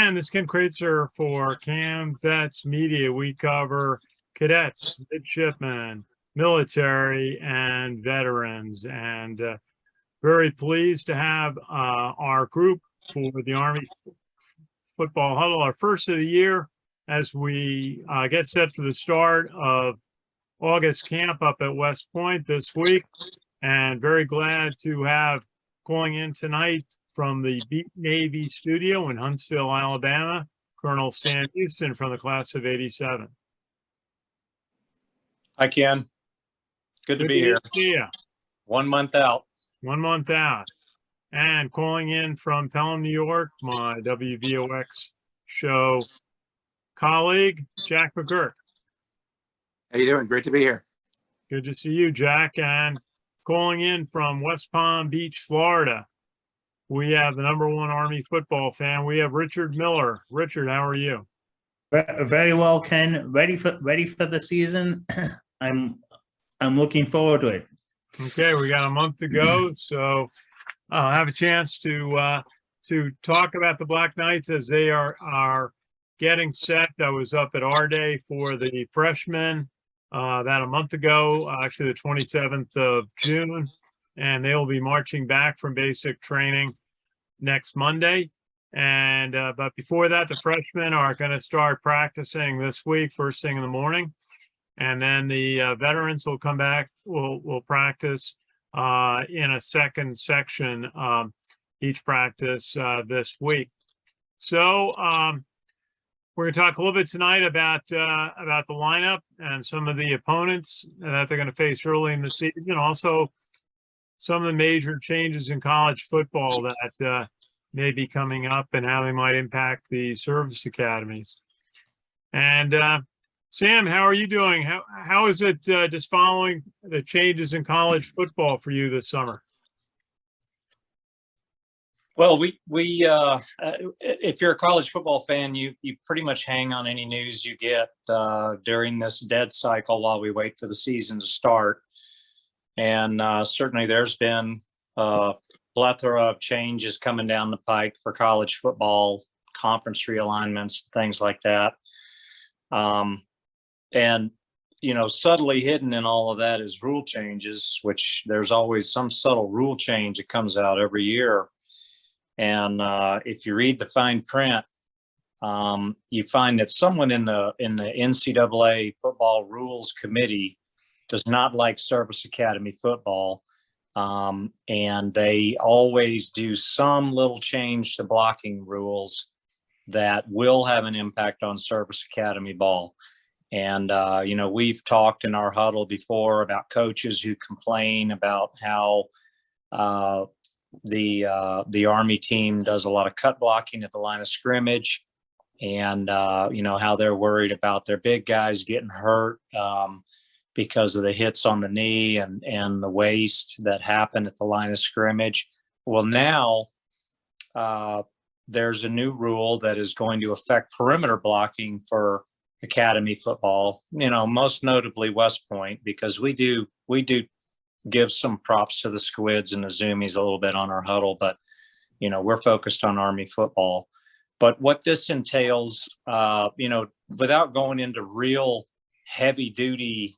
And this is Ken Kraetzer for CaMMVets Media. We cover cadets, midshipmen, military, and veterans. And very pleased to have our group for the Army Football Huddle, our first of the year, as we get set for the start of August camp up at West Point this week. And very glad to have calling in tonight from the Beat Navy studio in Huntsville, Alabama, Colonel Sam Houston from the class of '87. Hi, Ken. Good to be here. Yeah. 1 month out. 1 month out. And calling in from Pelham, New York, my WVOX show colleague, Jack McGuirk. How you doing? Great to be here. Good to see you, Jack. And calling in from West Palm Beach, Florida, we have the #1 Army football fan. We have Richard Miller. Richard, how are you? Very well, Ken. Ready for the season. I'm looking forward to it. Okay, we got a month to go, so I'll have a chance to talk about the Black Knights as they are getting set. I was up at our day for the freshmen about a month ago, actually the 27th of June, and they will be marching back from basic training next Monday. And but before that, the freshmen are going to start practicing this week, first thing in the morning. And then the veterans will come back, will practice in a second section each practice this week. So we're going to talk a little bit tonight about the lineup and some of the opponents that they're going to face early in the season. Also, some of the major changes in college football that may be coming up and how they might impact the service academies. And Sam, how are you doing? How is it just following the changes in college football for you this summer? Well, we if you're a college football fan, you pretty much hang on any news you get during this dead cycle while we wait for the season to start. And certainly there's been a plethora of changes coming down the pike for college football, conference realignments, things like that. And, you know, subtly hidden in all of that is rule changes, which there's always some subtle rule change that comes out every year. And if you read the fine print, you find that someone in the NCAA football rules committee does not like service academy football. And they always do some little change to blocking rules that will have an impact on service academy ball. And, you know, we've talked in our huddle before about coaches who complain about how the Army team does a lot of cut blocking at the line of scrimmage, and, you know, how they're worried about their big guys getting hurt because of the hits on the knee and the waist that happen at the line of scrimmage. Well, now there's a new rule that is going to affect perimeter blocking for academy football, you know, most notably West Point, because we do give some props to the squids and the zoomies a little bit on our huddle, but, you know, we're focused on Army football. But what this entails, you know, without going into real heavy duty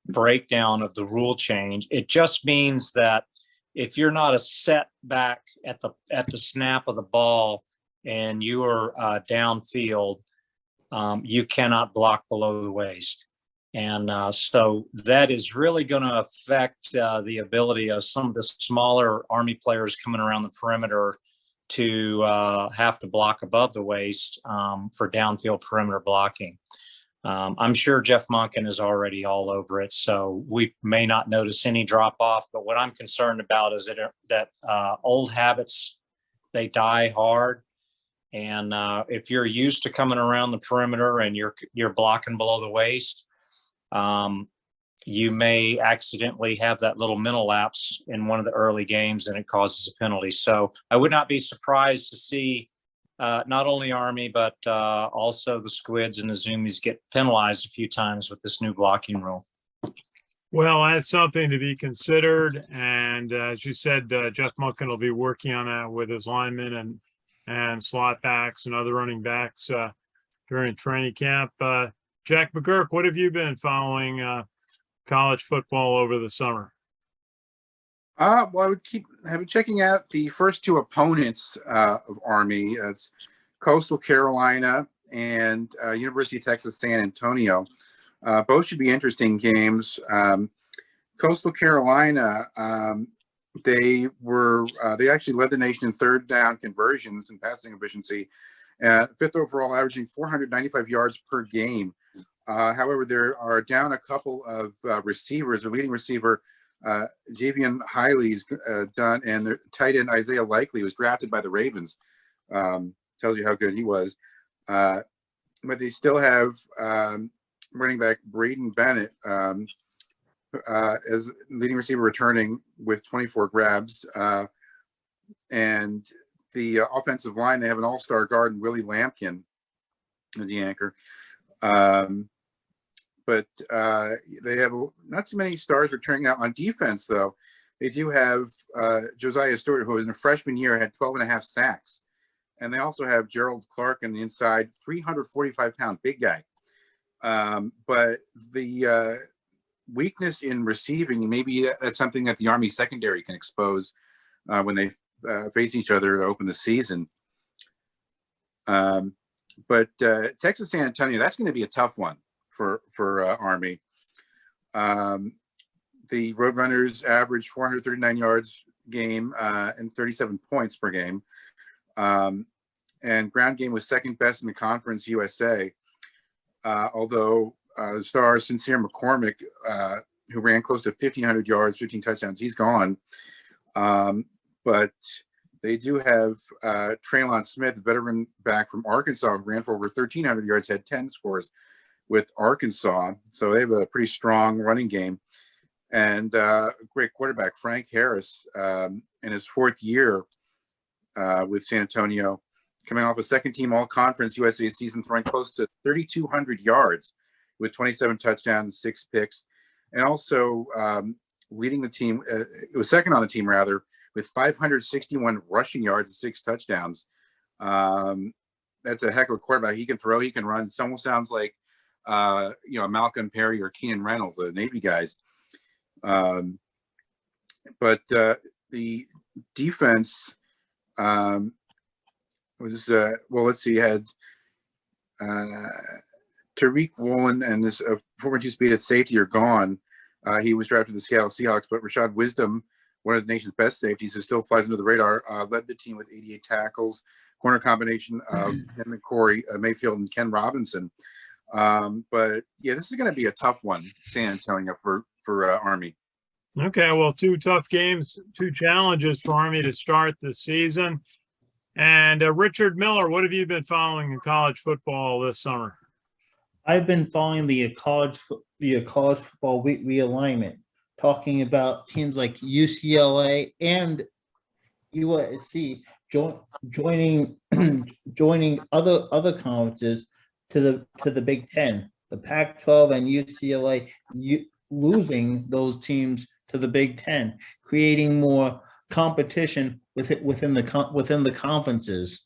breakdown of the rule change, it just means that if you're not a setback at the snap of the ball and you are downfield, you cannot block below the waist. And so that is really going to affect the ability of some of the smaller Army players coming around the perimeter to have to block above the waist for downfield perimeter blocking. I'm sure Jeff Monken is already all over it, so we may not notice any drop off. But what I'm concerned about is that old habits, they die hard. And if you're used to coming around the perimeter and you're blocking below the waist, you may accidentally have that little mental lapse in one of the early games and it causes a penalty. So I would not be surprised to see not only Army, but also the squids and the zoomies get penalized a few times with this new blocking rule. Well, that's something to be considered. And as you said, Jeff Monken will be working on that with his linemen and slot backs and other running backs during training camp. Jack McGuirk, what have you been following college football over the summer? Well, I would have been checking out the first two opponents of Army. It's Coastal Carolina and University of Texas San Antonio. Both should be interesting games. Coastal Carolina, they actually led the nation in third down conversions and passing efficiency, fifth overall, averaging 495 yards per game. However, there are down a couple of receivers. Their leading receiver, Javian Hiley's done, and their tight end Isaiah Likely was drafted by the Ravens. Tells you how good he was. But they still have running back Braden Bennett as leading receiver, returning with 24 grabs. And the offensive line, they have an all-star guard, Willie Lampkin as the anchor. But they have not too many stars returning out. On defense, though, they do have Josiah Stewart, who was in a freshman year, had 12.5 sacks. And they also have Gerald Clark on the inside, 345-pound big guy. But the weakness in receiving, maybe that's something that the Army secondary can expose when they face each other to open the season. But Texas San Antonio, that's going to be a tough one for Army. The Roadrunners average 439 yards game and 37 points per game. And ground game was second best in the Conference USA. Although the star Sincere McCormick, who ran close to 1,500 yards, 15 touchdowns, he's gone. But they do have Traylon Smith, a veteran back from Arkansas, who ran for over 1,300 yards, had 10 scores with Arkansas. So they have a pretty strong running game. And great quarterback, Frank Harris, in his fourth year with San Antonio, coming off a second-team All-Conference USA season, throwing close to 3,200 yards with 27 touchdowns, 6 picks, and also leading the team. It was second on the team, rather, with 561 rushing yards and 6 touchdowns. That's a heck of a quarterback. He can throw, he can run. It almost sounds like Malcolm Perry or Keenan Reynolds, the Navy guys. But the defense was let's see, had Tariq Woolen and his former two speed at safety are gone. He was drafted to the Seattle Seahawks, but Rashad Wisdom, one of the nation's best safeties, who still flies under the radar, led the team with 88 tackles. Corner combination of him and Corey Mayfield and Ken Robinson. But yeah, this is going to be a tough one, San Antonio, for Army. Okay, well, 2 tough games, 2 challenges for Army to start the season. And Richard Miller, what have you been following in college football this summer? I've been following the college football week realignment, talking about teams like UCLA and USC joining other conferences to the Big Ten. The Pac-12 and UCLA losing those teams to the Big Ten, creating more competition within the conferences.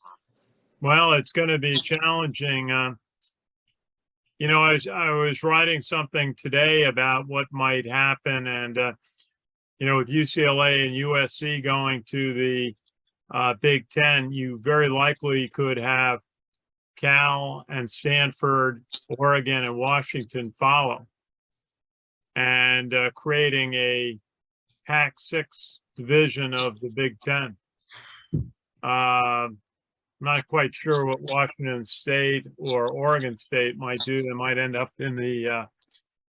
Well, it's going to be challenging. I was writing something today about what might happen, and with UCLA and USC going to the Big Ten, you very likely could have Cal and Stanford, Oregon, and Washington follow, and creating a Pac-6 division of the Big Ten. I'm not quite sure what Washington State or Oregon State might do. They might end up in the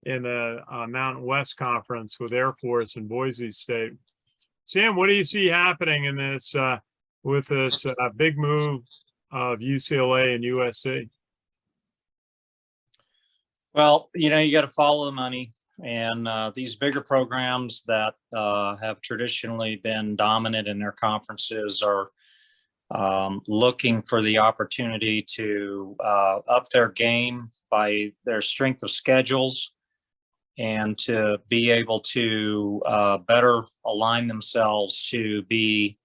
Mountain West Conference with Air Force and Boise State. Sam, what do you see happening in this with this big move of UCLA and USC? Well, you got to follow the money. And these bigger programs that have traditionally been dominant in their conferences are looking for the opportunity to up their game by their strength of schedules and to be able to better align themselves to be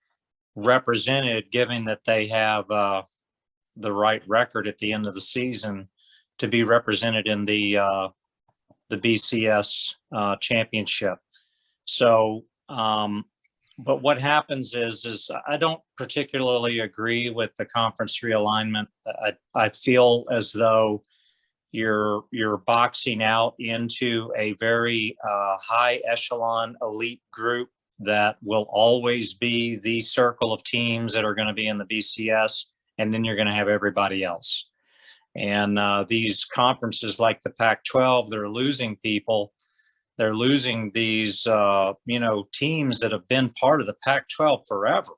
represented, given that they have the right record at the end of the season, to be represented in the BCS championship. So, but what happens is I don't particularly agree with the conference realignment. I feel as though you're boxing out into a very high echelon elite group that will always be the circle of teams that are going to be in the BCS, and then you're going to have everybody else. And these conferences like the Pac-12, they're losing people. They're losing these, teams that have been part of the Pac-12 forever.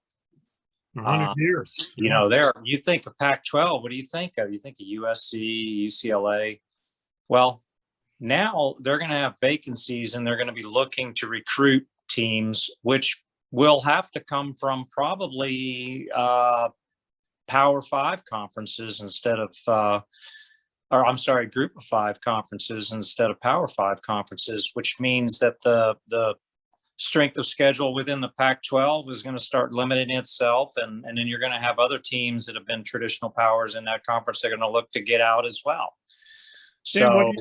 100 years. You think of Pac-12, what do you think of? You think of USC, UCLA. Well, now they're going to have vacancies, and they're going to be looking to recruit teams, which will have to come from probably Power 5 conferences instead of, Group of 5 conferences instead of Power 5 conferences, which means that the strength of schedule within the Pac-12 is going to start limiting itself, and then you're going to have other teams that have been traditional powers in that conference. They're going to look to get out as well. Dan, So,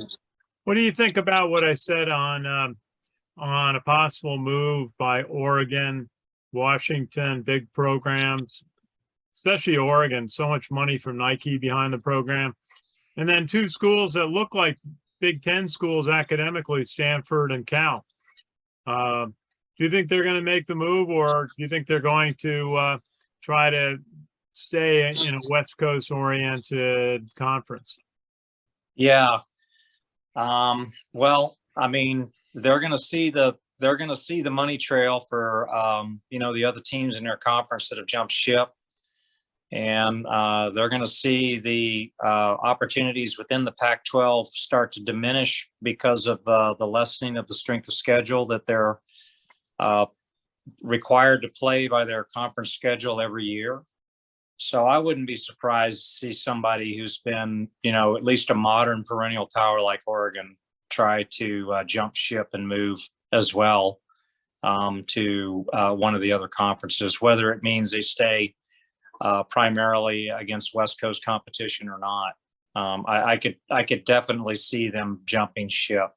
what do you think about what I said on a possible move by Oregon, Washington, big programs, especially Oregon, so much money from Nike behind the program. And then 2 schools that look like Big Ten schools academically, Stanford and Cal. Do you think they're going to make the move, or do you think they're going to try to stay in a West Coast oriented conference? yeah. Well, I mean, they're going to see the money trail for, the other teams in their conference that have jumped ship. And they're going to see the opportunities within the Pac-12 start to diminish because of the lessening of the strength of schedule that they're required to play by their conference schedule every year. So I wouldn't be surprised to see somebody who's been, at least a modern perennial power like Oregon try to jump ship and move as well to one of the other conferences, whether it means they stay primarily against West Coast competition or not. I could definitely see them jumping ship.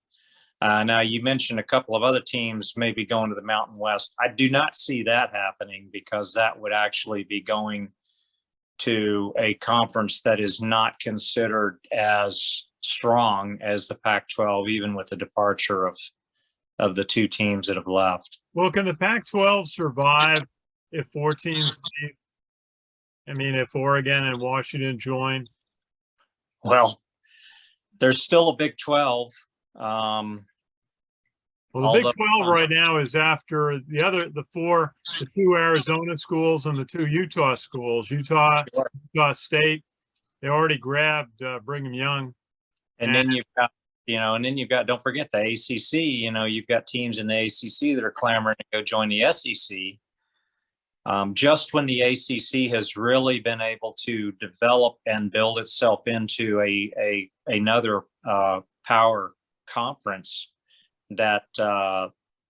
Now, you mentioned a couple of other teams maybe going to the Mountain West. I do not see that happening, because that would actually be going to a conference that is not considered as strong as the Pac-12, even with the departure of the 2 teams that have left. Well, can the Pac-12 survive if 4 teams leave? I mean, if Oregon and Washington join? Well, there's still a Big 12. Well, the Big 12 right now is after the 2 Arizona schools and the 2 Utah schools. Utah State, they already grabbed Brigham Young. And then you've got, don't forget the ACC. You've got teams in the ACC that are clamoring to go join the SEC. Just when the ACC has really been able to develop and build itself into another power conference that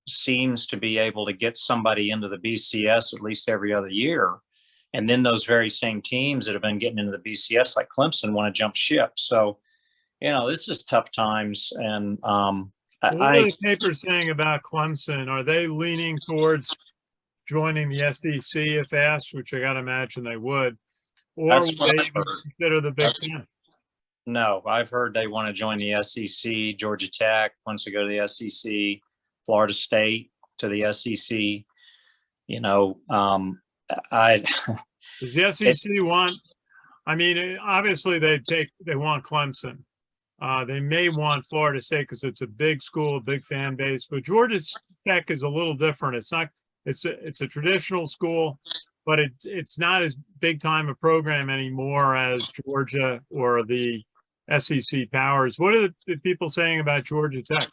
seems to be able to get somebody into the BCS at least every other year. And then those very same teams that have been getting into the BCS, like Clemson, want to jump ship. So, this is tough times. And what are the papers saying about Clemson? Are they leaning towards joining the SEC if asked, which I got to imagine they would, or would they even consider the Big Ten? No, I've heard they want to join the SEC. Georgia Tech wants to go to the SEC. Florida State to the SEC. Does the SEC want? I mean, obviously they want Clemson. They may want Florida State because it's a big school, a big fan base. But Georgia Tech is a little different. It's not. It's a traditional school, but it's not as big time a program anymore as Georgia or the SEC powers. What are the people saying about Georgia Tech?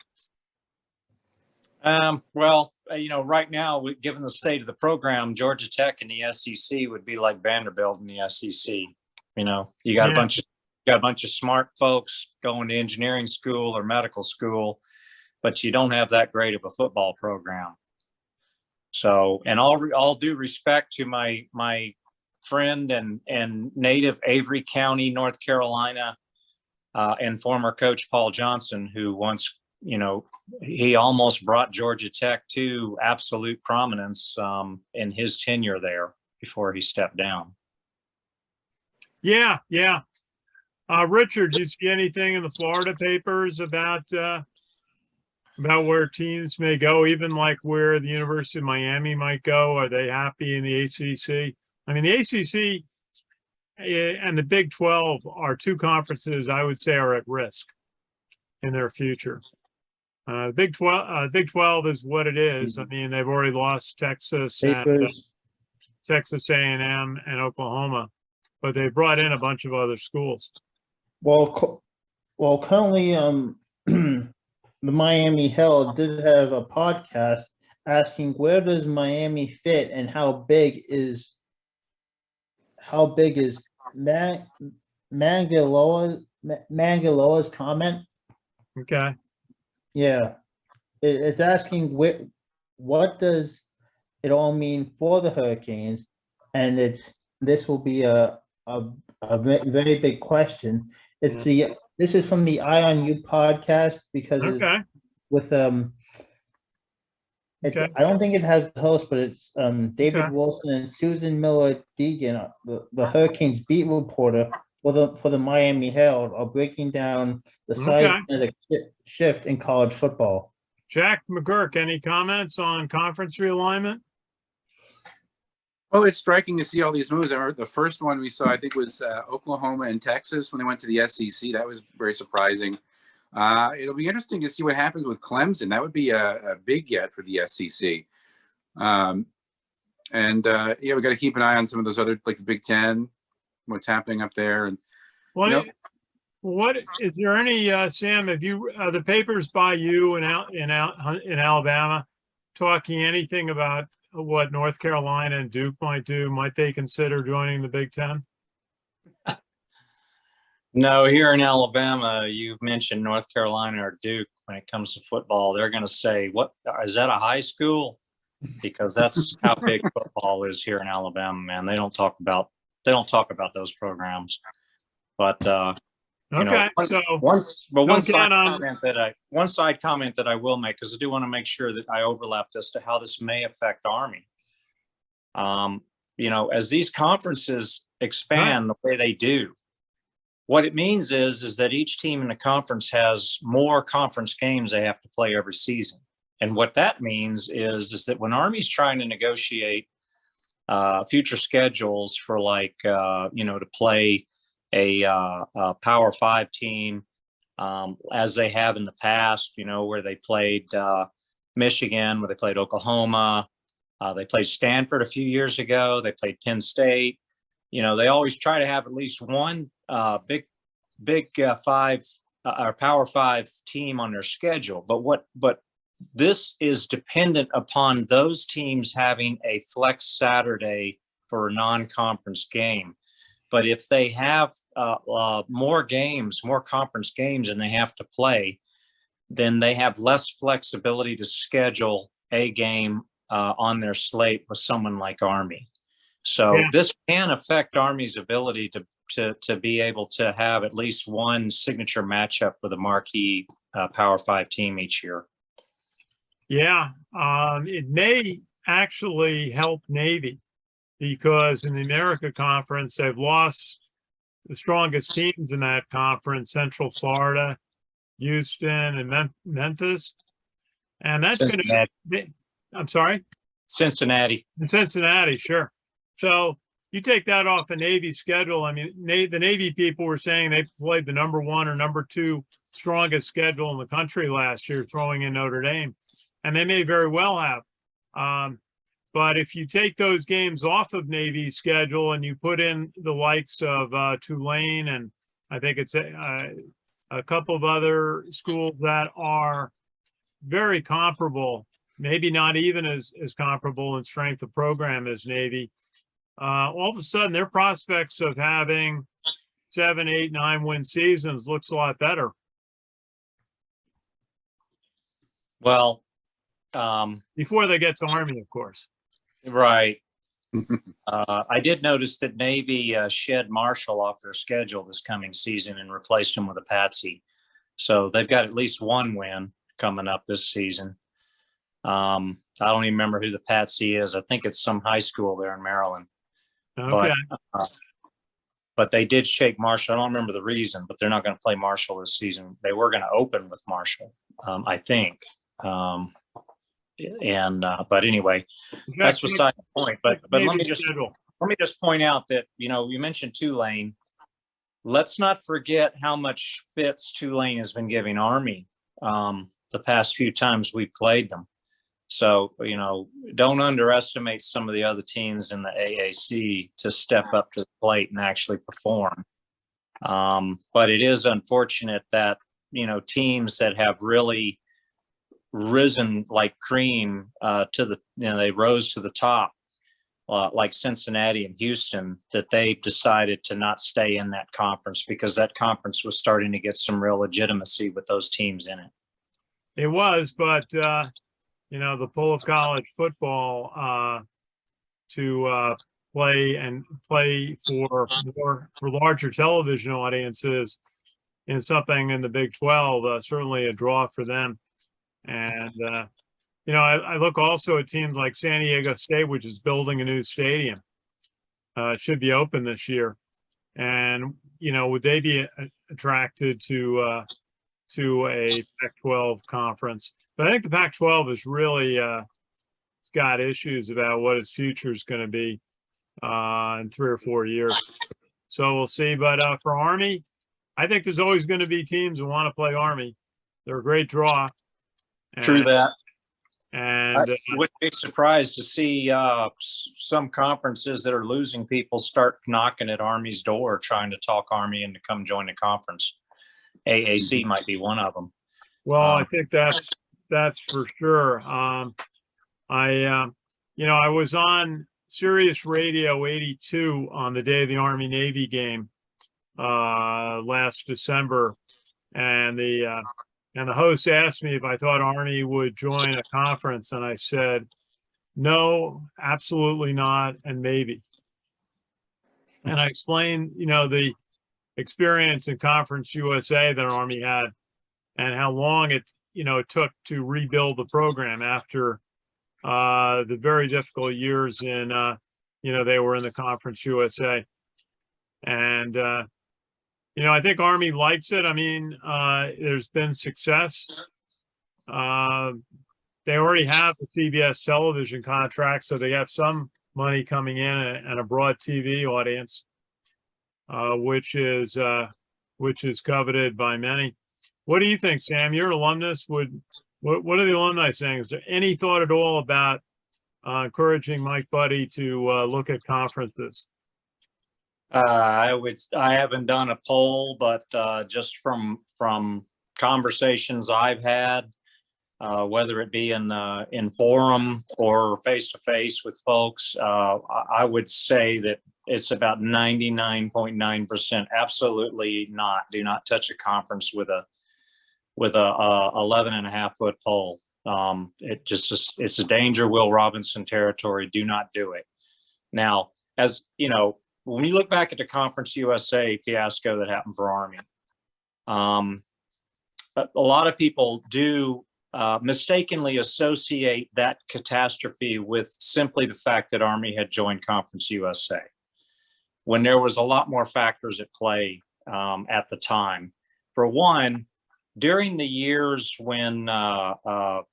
Well, right now, given the state of the program, Georgia Tech and the SEC would be like Vanderbilt in the SEC. You got a bunch of smart folks going to engineering school or medical school, but you don't have that great of a football program. So, and all due respect to my friend and native Avery County, North Carolina, and former coach Paul Johnson, who once, he almost brought Georgia Tech to absolute prominence in his tenure there before he stepped down. Yeah. Richard, do you see anything in the Florida papers about where teams may go, even like where the University of Miami might go? Are they happy in the ACC? I mean, the ACC and the Big 12 are two conferences I would say are at risk in their future. Big 12 is what it is. I mean, they've already lost Texas and Texas A&M and Oklahoma, but they brought in a bunch of other schools. Well, currently, the Miami Herald did have a podcast asking where does Miami fit and how big is Mangaloa's comment? Okay. Yeah, it's asking what does it all mean for the Hurricanes, and this will be a very big question. This is from the Eye on You podcast because Okay. with Okay. I don't think it has the host, but it's David Okay. Wilson and Susan Miller Deegan, the Hurricanes beat reporter for the Miami Herald, are breaking down the seismic shift in college football. Jack McGuirk, any comments on conference realignment? Well, it's striking to see all these moves. I remember the first one we saw, I think, was Oklahoma and Texas when they went to the SEC. That was very surprising. It'll be interesting to see what happens with Clemson. That would be a big get for the SEC. Yeah, we got to keep an eye on some of those other, like the Big Ten, what's happening up there. And what is there any Sam? Have you the papers by you in Alabama talking anything about what North Carolina and Duke might do? Might they consider joining the Big Ten? No, here in Alabama, you've mentioned North Carolina or Duke. When it comes to football, they're going to say, "What is that? A high school?" Because that's how big football is here in Alabama. Man, they don't talk about those programs. But Okay, one side comment that I will make, because I do want to make sure that I overlap as to how this may affect Army. As these conferences expand the way they do, what it means is that each team in the conference has more conference games they have to play every season. And what that means is that when Army's trying to negotiate future schedules for to play a Power 5 team, as they have in the past, where they played Michigan, where they played Oklahoma, they played Stanford a few years ago, they played Penn State. They always try to have at least one big five or Power 5 team on their schedule. But this is dependent upon those teams having a flex Saturday for a non-conference game. But if they have more conference games and they have to play, then they have less flexibility to schedule a game on their slate with someone like Army. So this can affect Army's ability to be able to have at least one signature matchup with a marquee Power 5 team each year. Yeah, it may actually help Navy, because in the America Conference, they've lost the strongest teams in that conference: Central Florida, Houston, and Memphis. And that's going to, I'm sorry? Cincinnati. Cincinnati, sure. So you take that off the Navy schedule. I mean, the Navy people were saying they played the number 1 or number 2 strongest schedule in the country last year, throwing in Notre Dame. And they may very well have. But if you take those games off of Navy's schedule and you put in the likes of Tulane, and I think it's a couple of other schools that are very comparable, maybe not even as comparable in strength of program as Navy, all of a sudden their prospects of having 7, 8, 9 win seasons looks a lot better. Well, Before they get to Army, of course. Right. I did notice that Navy shed Marshall off their schedule this coming season and replaced him with a Patsy. So they've got at least one win coming up this season. I don't even remember who the Patsy is. I think it's some high school there in Maryland. Okay. But they did shake Marshall. I don't remember the reason, but they're not going to play Marshall this season. They were going to open with Marshall, I think. But anyway, that's beside the point. But let me just point out that, you mentioned Tulane. Let's not forget how much fits Tulane has been giving Army the past few times we played them. So, don't underestimate some of the other teams in the AAC to step up to the plate and actually perform. But it is unfortunate that, teams that have really risen like cream they rose to the top, like Cincinnati and Houston, that they decided to not stay in that conference because that conference was starting to get some real legitimacy with those teams in it. It was, but the pull of college football to play for larger television audiences in something in the Big 12, certainly a draw for them. And I look also at teams like San Diego State, which is building a new stadium. It should be open this year, and would they be attracted to a Pac-12 conference? But I think the Pac-12 is really it's got issues about what its future is going to be in 3 or 4 years. So we'll see. But for Army, I think there's always going to be teams who want to play Army. They're a great draw. True that. And I wouldn't be surprised to see some conferences that are losing people start knocking at Army's door, trying to talk Army into come join the conference. AAC might be one of them. Well, I think that's for sure. I was on Sirius Radio 82 on the day of the Army Navy game last December, and the host asked me if I thought Army would join a conference, and I said, no, absolutely not, and maybe. And I explained, the experience in Conference USA that Army had and how long it took to rebuild the program after the very difficult years in, they were in the Conference USA. And, I think Army likes it. I mean, there's been success. They already have a CBS television contract, so they have some money coming in and a broad TV audience, which is coveted by many. What do you think, Sam? You're an alumnus. What are the alumni saying? Is there any thought at all about encouraging Mike Buddy to look at conferences? I haven't done a poll, but just from conversations I've had, whether it be in forum or face to face with folks, I would say that it's about 99.9% absolutely not. Do not touch a conference with a 11.5-foot pole. It's a danger, Will Robinson territory. Do not do it. Now, as you know, when we look back at the Conference USA fiasco that happened for Army, a lot of people do mistakenly associate that catastrophe with simply the fact that Army had joined Conference USA, when there was a lot more factors at play at the time. For one, during the years when Bob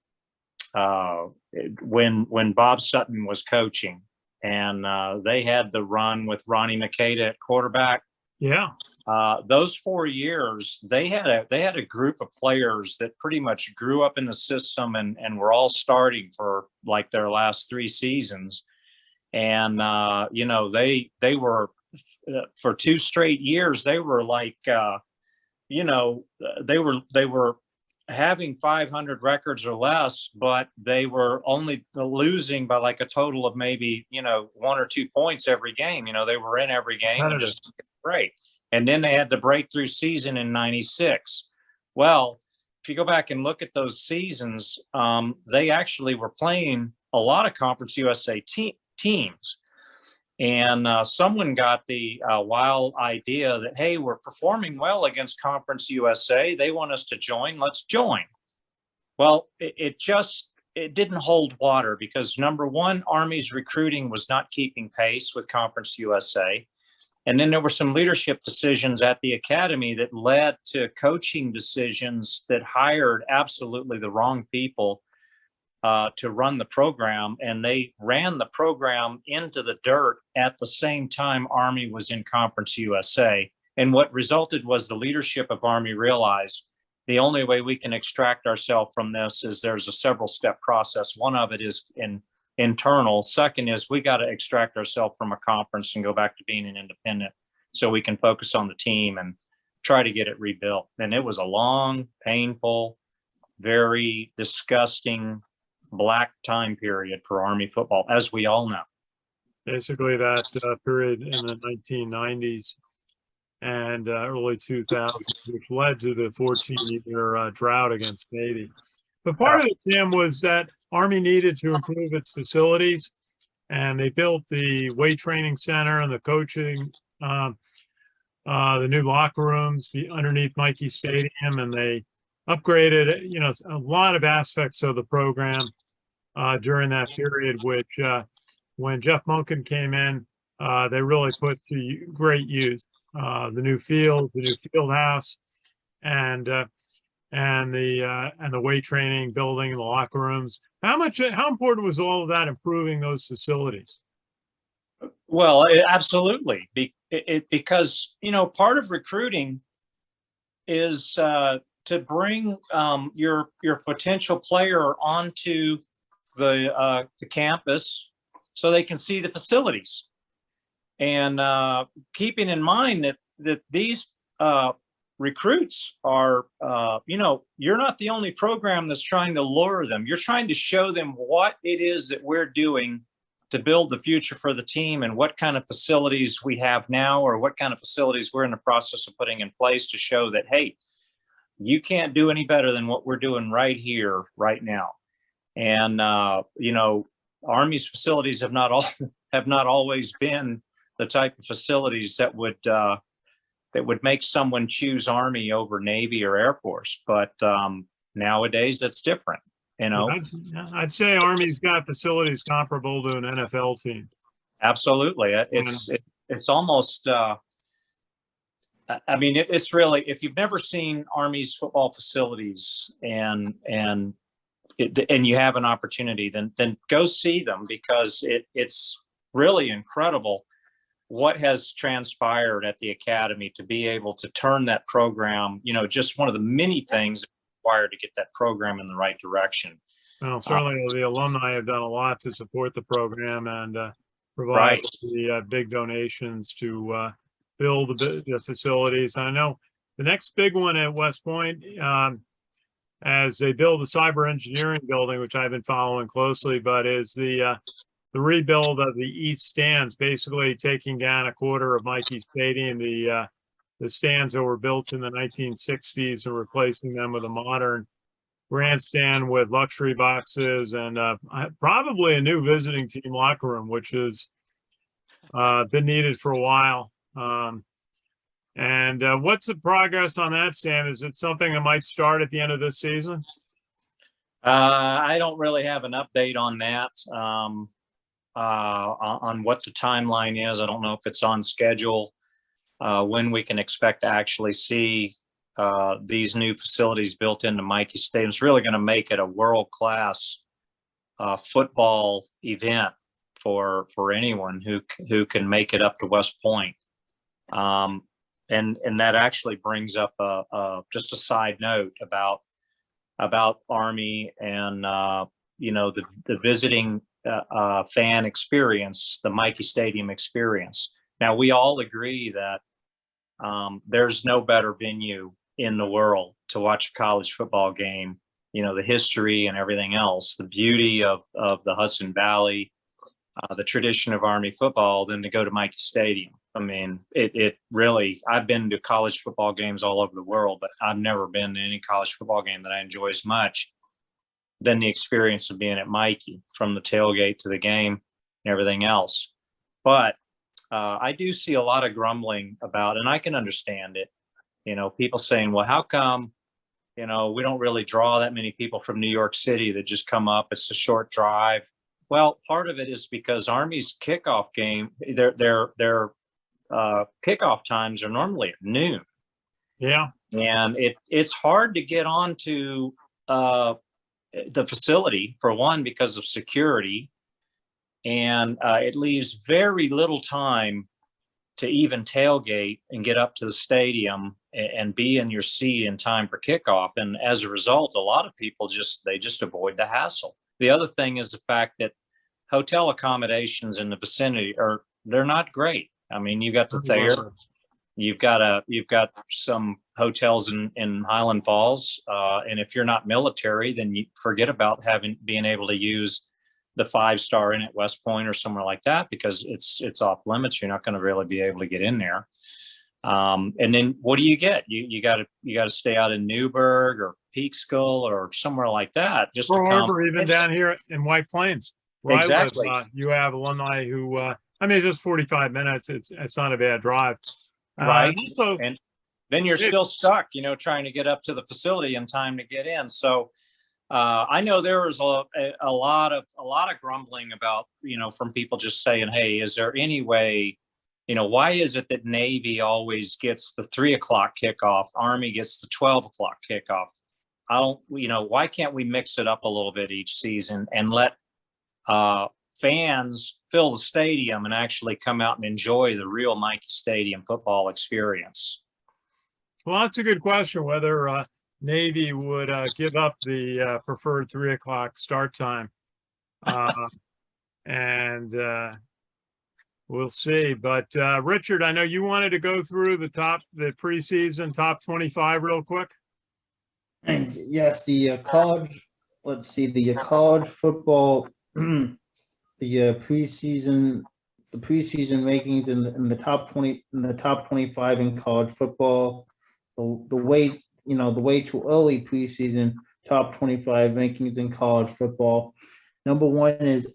Sutton was coaching, and they had the run with Ronnie Makeda at quarterback. Yeah. Those 4 years, they had a group of players that pretty much grew up in the system and were all starting for like their last 3 seasons. And, they were for 2 straight years, they were like, they were having 500 records or less, but they were only losing by like a total of maybe, 1 or 2 points every game. They were in every game and just great. And then they had the breakthrough season in '96. Well, if you go back and look at those seasons, they actually were playing a lot of Conference USA teams. And someone got the wild idea that, hey, we're performing well against Conference USA. They want us to join. Let's join. Well, it didn't hold water because, number one, Army's recruiting was not keeping pace with Conference USA. And then there were some leadership decisions at the academy that led to coaching decisions that hired absolutely the wrong people to run the program. And they ran the program into the dirt at the same time Army was in Conference USA. And what resulted was the leadership of Army realized the only way we can extract ourselves from this is there's a several step process. One of it is internal. Second is we got to extract ourselves from a conference and go back to being an independent so we can focus on the team and try to get it rebuilt. And it was a long, painful, very disgusting black time period for Army football, as we all know. Basically that period in the 1990s and early 2000s, which led to the 14-year drought against Navy. But part of it, Tim, was that Army needed to improve its facilities, and they built the weight training center and the coaching, the new locker rooms underneath Mikey Stadium, and they upgraded, a lot of aspects of the program during that period, which when Jeff Monken came in, they really put to great use. The new field, the new field house, and the weight training building and the locker rooms. How important was all of that improving those facilities? Well, absolutely. Because, part of recruiting is to bring your potential player onto the campus so they can see the facilities. And keeping in mind that these recruits are, you're not the only program that's trying to lure them. You're trying to show them what it is that we're doing to build the future for the team and what kind of facilities we have now or what kind of facilities we're in the process of putting in place to show that, hey, you can't do any better than what we're doing right here, right now. And, Army's facilities have not always been the type of facilities that would make someone choose Army over Navy or Air Force. But nowadays that's different. I'd say Army's got facilities comparable to an NFL team. Absolutely. It's almost, it's really, if you've never seen Army's football facilities and you have an opportunity, then go see them, because it's really incredible what has transpired at the academy to be able to turn that program, just one of the many things required to get that program in the right direction. Well, certainly the alumni have done a lot to support the program and provide the big donations to build the facilities. I know the next big one at West Point, as they build the cyber engineering building, which I've been following closely, but is the rebuild of the east stands, basically taking down a quarter of Mikey Stadium, the stands that were built in the 1960s, and replacing them with a modern grandstand with luxury boxes and probably a new visiting team locker room, which has been needed for a while. And what's the progress on that, Sam? Is it something that might start at the end of this season? I don't really have an update on that, on what the timeline is. I don't know if it's on schedule, when we can expect to actually see these new facilities built into Mikey Stadium. It's really going to make it a world-class football event for anyone who can make it up to West Point. And that actually brings up just a side note about Army and the visiting fan experience, the Mikey Stadium experience. Now, we all agree that there's no better venue in the world to watch a college football game. The history and everything else, the beauty of the Hudson Valley, the tradition of Army football than to go to Michie Stadium. I mean, it really, I've been to college football games all over the world, but I've never been to any college football game that I enjoy as much than the experience of being at Michie, from the tailgate to the game and everything else. But I do see a lot of grumbling about, and I can understand it, people saying, well, how come, we don't really draw that many people from New York City that just come up. It's a short drive. Well, part of it is because Army's kickoff game, their kickoff times are normally at noon. Yeah. And it's hard to get onto the facility, for one, because of security. And it leaves very little time to even tailgate and get up to the stadium and be in your seat in time for kickoff. And as a result, a lot of people just avoid the hassle. The other thing is the fact that hotel accommodations in the vicinity they're not great. I mean, you got the Thayer, you've got some hotels in Highland Falls. And if you're not military, then you forget about being able to use the 5-star Inn at West Point or somewhere like that, because it's off limits. You're not going to really be able to get in there. And then what do you get? You got to stay out in Newburgh or Peekskill or somewhere like that. Just or even down here in White Plains. Where exactly. I live, you have alumni who, just 45 minutes. It's not a bad drive. Right. And then you're still stuck, trying to get up to the facility in time to get in. So I know there was a lot of grumbling about, from people just saying, hey, is there any way, why is it that Navy always gets the 3 o'clock kickoff, Army gets the 12 o'clock kickoff? Why can't we mix it up a little bit each season and let fans fill the stadium and actually come out and enjoy the real Michie Stadium football experience? Well, that's a good question, whether Navy would give up the preferred 3 o'clock start time. And we'll see. But Richard, I know you wanted to go through the preseason top 25 real quick. Yes, the college football, the preseason rankings in the top 20, in the top 25 in college football. The way too early preseason top 25 rankings in college football. Number 1 is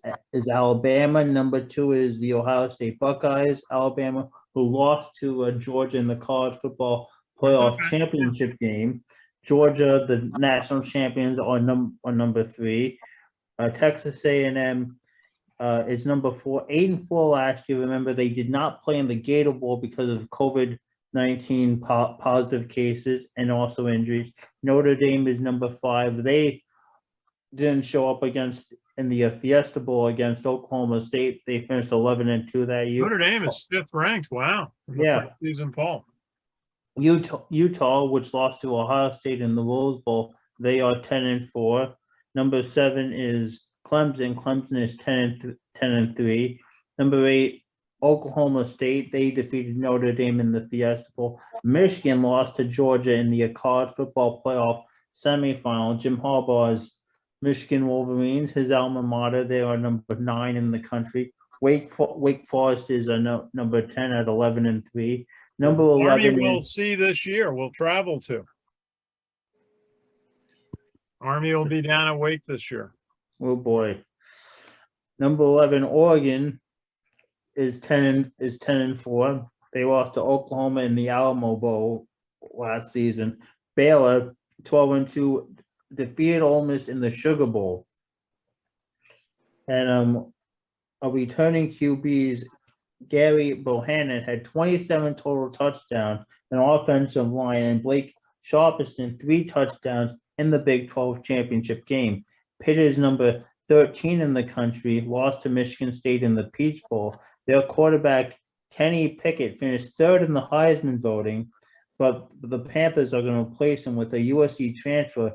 Alabama. Number 2 is the Ohio State Buckeyes. Alabama, who lost to Georgia in the college football playoff championship game. Georgia, the national champions, are number 3. Texas A&M is number 4, 8-4 last year. Remember, they did not play in the Gator Bowl because of COVID-19 positive cases and also injuries. Notre Dame is number 5. They didn't show up in the Fiesta Bowl against Oklahoma State. They finished 11-2 that year. Notre Dame is 5th ranked. Wow. Yeah. Season poll. Utah, which lost to Ohio State in the Rose Bowl, they are 10-4. Number 7 is Clemson. Clemson is 10-3. Number 8, Oklahoma State. They defeated Notre Dame in the Fiesta Bowl. Michigan lost to Georgia in the college football playoff semifinal. Jim Harbaugh's Michigan Wolverines, his alma mater, they are number 9 in the country. Wake Forest is number 10 at 11-3. Number 11 Army we'll see this year. We'll travel to. Army will be down at Wake this year. Oh boy. Number 11, Oregon is 10-4. They lost to Oklahoma in the Alamo Bowl last season. Baylor, 12-2, defeated Ole Miss in the Sugar Bowl. And a returning QB's Gary Bohannon had 27 total touchdowns in offensive line, and Blake Sharpston 3 touchdowns in the Big 12 championship game. Pitt is number 13 in the country, lost to Michigan State in the Peach Bowl. Their quarterback, Kenny Pickett, finished 3rd in the Heisman voting, but the Panthers are going to replace him with a USC transfer,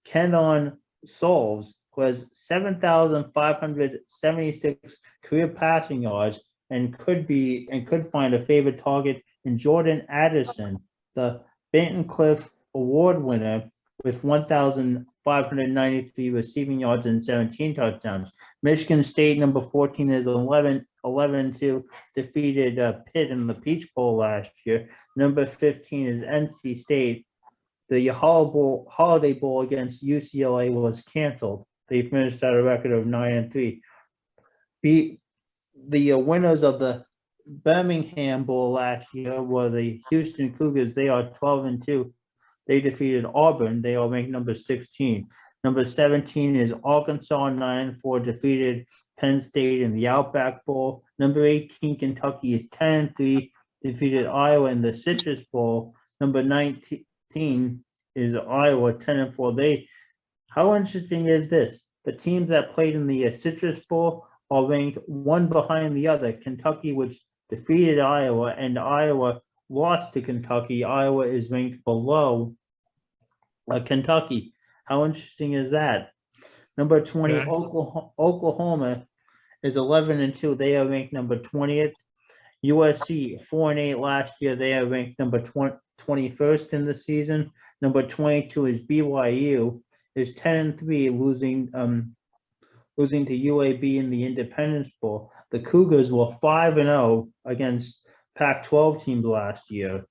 Kendon Solves, who has 7,576 career passing yards and could find a favorite target in Jordan Addison, the Benton Cliff Award winner, with 1,000 593 receiving yards and 17 touchdowns. Michigan State, number 14, is 11-2, defeated Pitt in the Peach Bowl last year. Number 15 is NC State. The Holiday Bowl against UCLA was canceled. They finished at a record of 9-3. The winners of the Birmingham Bowl last year were the Houston Cougars. They are 12-2. They defeated Auburn. They are ranked number 16. Number 17 is Arkansas, 9-4, defeated Penn State in the Outback Bowl. Number 18, Kentucky is 10-3, defeated Iowa in the Citrus Bowl. Number 19 is Iowa, 10-4. How interesting is this? The teams that played in the Citrus Bowl are ranked one behind the other. Kentucky, which defeated Iowa, and Iowa lost to Kentucky. Iowa is ranked below Kentucky. How interesting is that? Number 20, Okay. Oklahoma is 11-2. They are ranked number 20th. USC 4-8 last year. They are ranked number 21st in the season. Number 22 is BYU, is 10-3, losing to UAB in the Independence Bowl. The Cougars were 5-0 against Pac-12 teams last year,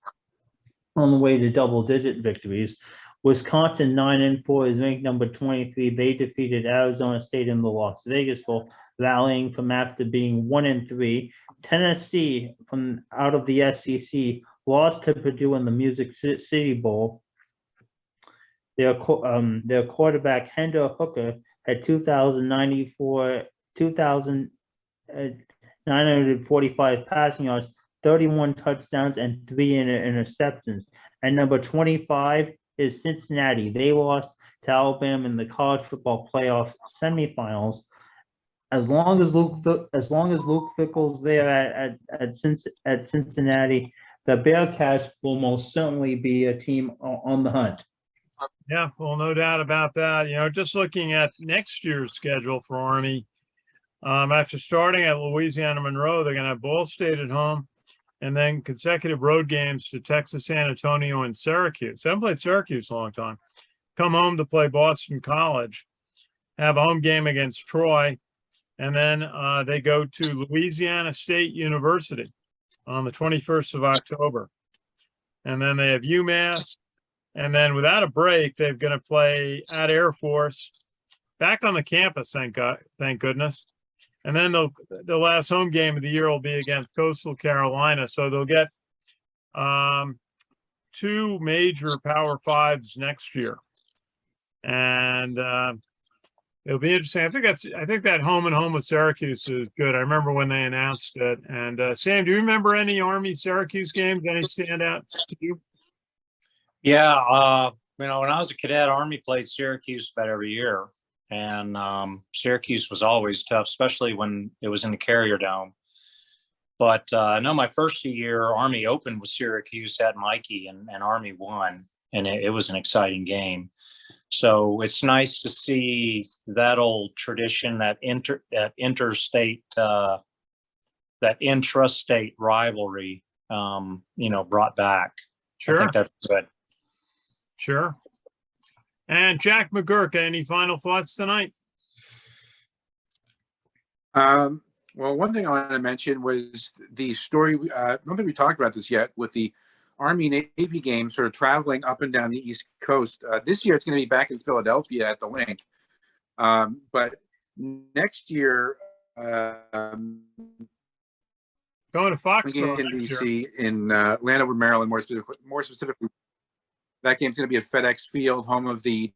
on the way to double-digit victories. Wisconsin, 9-4, is ranked number 23. They defeated Arizona State in the Las Vegas Bowl, rallying from after being 1-3. Tennessee, from out of the SEC, lost to Purdue in the Music City Bowl. Their quarterback, Hendon Hooker, had 2,945 passing yards, 31 touchdowns, and 3 interceptions. And number 25 is Cincinnati. They lost to Alabama in the college football playoff semifinals. As long as Luke Fickell's there at Cincinnati, the Bearcats will most certainly be a team on the hunt. Yeah, well, no doubt about that. You know, just looking at next year's schedule for Army, after starting at Louisiana Monroe, they're going to have Ball State at home, and then consecutive road games to Texas, San Antonio, and Syracuse. They haven't played Syracuse a long time. Come home to play Boston College, have a home game against Troy, and then they go to Louisiana State University on the 21st of October. And then they have UMass, and then without a break, they're going to play at Air Force, back on the campus, thank goodness. And then the last home game of the year will be against Coastal Carolina. So they'll get 2 major Power Fives next year. And it'll be interesting. I think that home and home with Syracuse is good. I remember when they announced it. And Sam, do you remember any Army Syracuse games? Any standouts to you? Yeah, when I was a cadet, Army played Syracuse about every year. And Syracuse was always tough, especially when it was in the Carrier Dome. But I know my first year, Army opened with Syracuse at Mikey, and Army won. And it was an exciting game. So it's nice to see that old tradition, that intrastate rivalry, brought back. Sure. I think that's good. Sure. And Jack McGuirk, any final thoughts tonight? Well, one thing I wanted to mention was the story. I don't think we talked about this yet, with the Army Navy game sort of traveling up and down the East Coast. This year, it's going to be back in Philadelphia at the link. But next year, Going to Foxborough in next year. DC, in Landover, Maryland, more specifically, that game's going to be at FedEx Field, home of the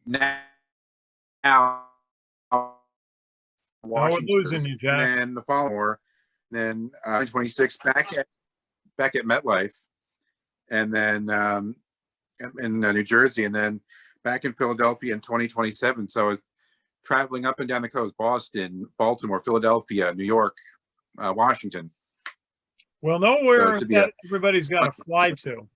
now Washington. We're losing you, Jack. And then the following, then 26 back at MetLife, and then in New Jersey, and then back in Philadelphia in 2027. So it's traveling up and down the coast: Boston, Baltimore, Philadelphia, New York, Washington. Well, nowhere So that everybody's got to fly to.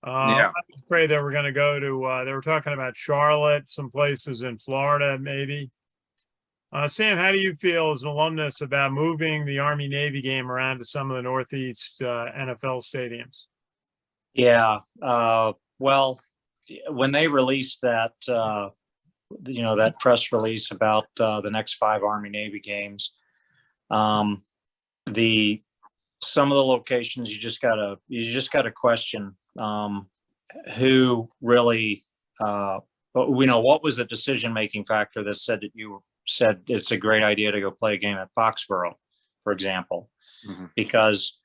Yeah. I was afraid they were going to go to, they were talking about Charlotte, some places in Florida, maybe. Sam, how do you feel as an alumnus about moving the Army-Navy game around to some of the Northeast NFL stadiums? Yeah. Well, when they released that, that press release about the next 5 Army Navy games, some of the locations you just gotta question who really, what was the decision-making factor that said that you said it's a great idea to go play a game at Foxborough, for example, because,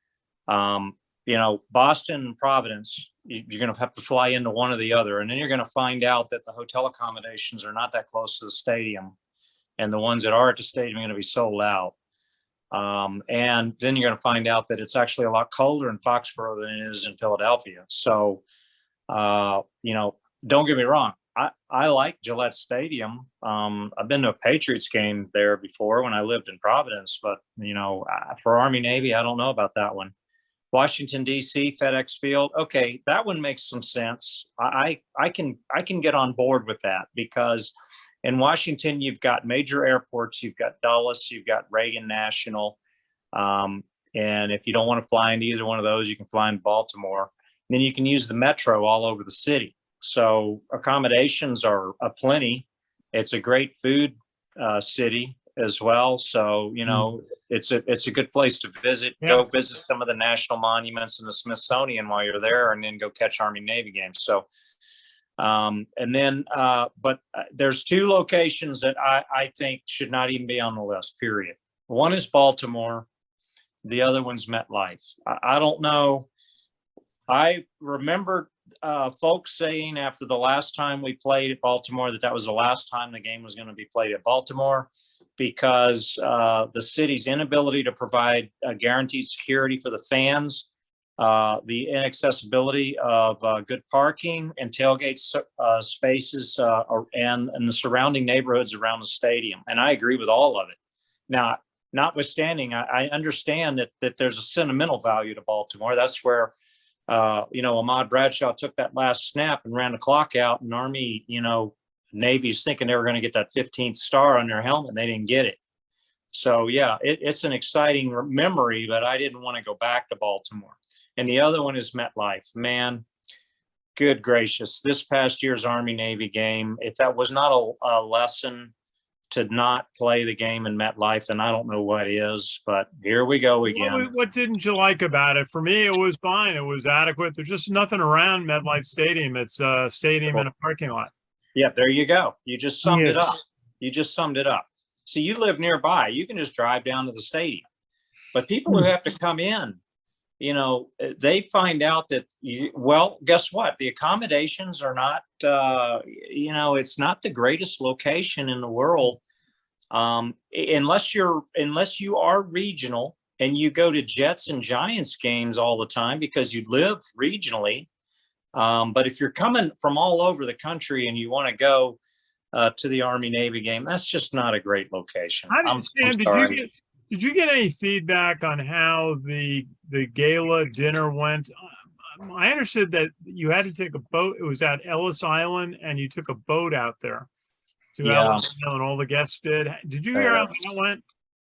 Boston and Providence, you're going to have to fly into one or the other. And then you're going to find out that the hotel accommodations are not that close to the stadium. And the ones that are at the stadium are going to be sold out. And then you're going to find out that it's actually a lot colder in Foxborough than it is in Philadelphia. So, don't get me wrong. I like Gillette Stadium. I've been to a Patriots game there before when I lived in Providence, but for Army Navy, I don't know about that one. Washington, D.C., FedEx Field. Okay, that one makes some sense. I can get on board with that because in Washington, you've got major airports. You've got Dulles, you've got Reagan National. And if you don't want to fly into either one of those, you can fly in Baltimore. And then you can use the metro all over the city. So accommodations are aplenty. It's a great food city as well. So, it's a good place to visit. Yeah. Go visit some of the national monuments and the Smithsonian while you're there, and then go catch Army Navy games. So, but there's 2 locations that I think should not even be on the list, period. One is Baltimore. The other one's MetLife. I don't know. I remember folks saying after the last time we played at Baltimore that was the last time the game was going to be played at Baltimore, because the city's inability to provide guaranteed security for the fans, the inaccessibility of good parking and tailgate spaces and the surrounding neighborhoods around the stadium. And I agree with all of it. Now, notwithstanding, I understand that there's a sentimental value to Baltimore. That's where Ahmad Bradshaw took that last snap and ran the clock out, and Army, Navy's thinking they were going to get that 15th star on their helmet, and they didn't get it. So yeah, it's an exciting memory, but I didn't want to go back to Baltimore. And the other one is MetLife. Man, good gracious. This past year's Army Navy game, if that was not a lesson to not play the game in MetLife, then I don't know what is, but here we go again. What didn't you like about it? For me, it was fine. It was adequate. There's just nothing around MetLife Stadium. It's a stadium in a parking lot. Yeah, there you go. You just summed it up. So you live nearby. You can just drive down to the stadium. But people who have to come in, they find out that, guess what? The accommodations are not, it's not the greatest location in the world. Unless you are regional and you go to Jets and Giants games all the time because you live regionally. But if you're coming from all over the country and you want to go to the Army Navy game, that's just not a great location. I'm sorry. Did you get any feedback on how the gala dinner went? I understood that you had to take a boat. It was at Ellis Island, and you took a boat out there to Ellis Island, and all the guests did. Did you hear how that went?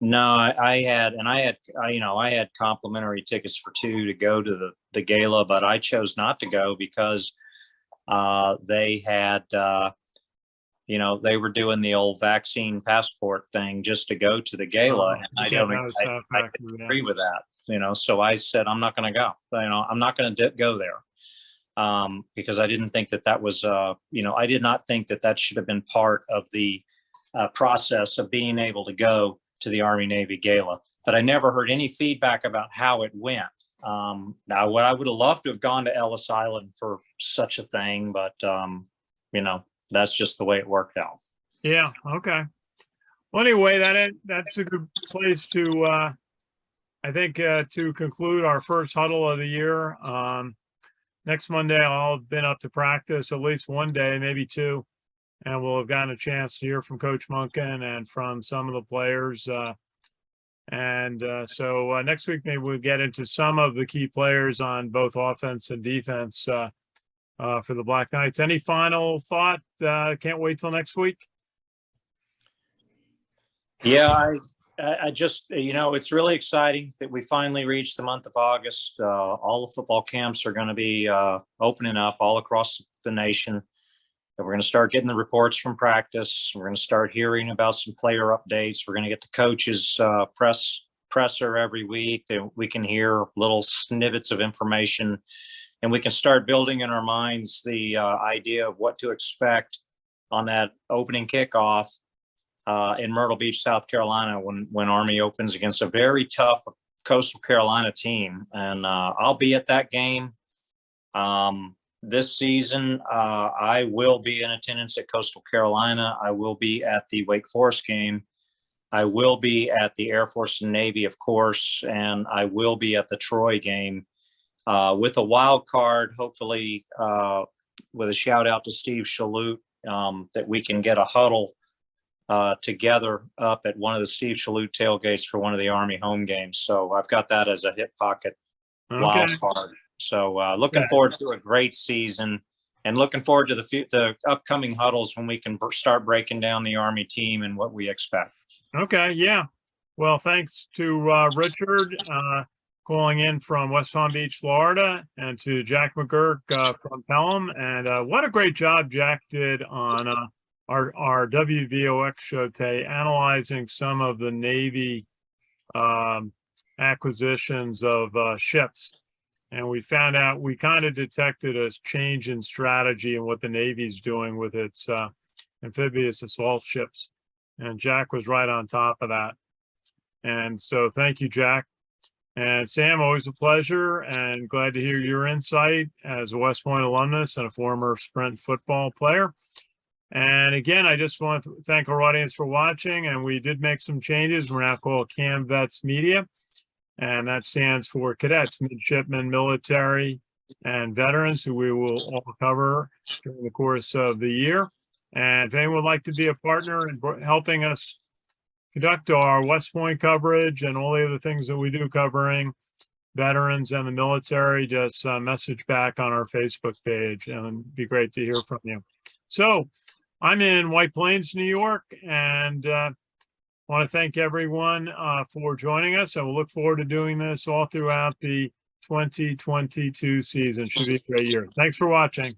No, I had complimentary tickets for 2 to go to the gala, but I chose not to go because they had, they were doing the old vaccine passport thing just to go to the gala. And I agree with that, so I said, I'm not going to go, I'm not going to go there because I didn't think that was, I did not think that should have been part of the process of being able to go to the Army Navy Gala, but I never heard any feedback about how it went. Now, what I would have loved to have gone to Ellis Island for such a thing, but that's just the way it worked out. Yeah. Okay. Well, anyway, that's a good place to, I think, to conclude our first huddle of the year. Next Monday, I'll have been up to practice at least one day, maybe 2. And we'll have gotten a chance to hear from Coach Munkin and from some of the players. So next week, maybe we'll get into some of the key players on both offense and defense for the Black Knights. Any final thought? Can't wait till next week. Yeah, I just, it's really exciting that we finally reached the month of August. All the football camps are going to be opening up all across the nation. And we're going to start getting the reports from practice. We're going to start hearing about some player updates. We're going to get the coaches presser every week that we can hear little snippets of information, and we can start building in our minds the idea of what to expect on that opening kickoff in Myrtle Beach, South Carolina, when Army opens against a very tough Coastal Carolina team. And I'll be at that game this season. I will be in attendance at Coastal Carolina. I will be at the Wake Forest game. I will be at the Air Force and Navy, of course, and I will be at the Troy game with a wild card, hopefully with a shout out to Steve Shalhoub, that we can get a huddle together up at one of the Steve Shalhoub tailgates for one of the Army home games. So I've got that as a hip pocket wild card. So looking forward to a great season, and looking forward to the upcoming huddles when we can start breaking down the Army team and what we expect. Okay, yeah. Well, thanks to Richard calling in from West Palm Beach, Florida, and to Jack McGuirk from Pelham. And what a great job Jack did on our WVOX show today, analyzing some of the Navy acquisitions of ships. And we found out, we kind of detected a change in strategy and what the Navy's doing with its amphibious assault ships. And Jack was right on top of that. And so thank you, Jack. And Sam, always a pleasure, and glad to hear your insight as a West Point alumnus and a former Sprint football player. And again, I just want to thank our audience for watching. And we did make some changes. We're now called CaMMVets Media, and that stands for Cadets Midshipmen Military and Veterans, who we will all cover during the course of the year. And if anyone would like to be a partner in helping us conduct our West Point coverage and all the other things that we do covering veterans and the military, just message back on our Facebook page, and it'd be great to hear from you. So I'm in White Plains, New York, and want to thank everyone for joining us. I will look forward to doing this all throughout the 2022 season. Should be a great year. Thanks for watching.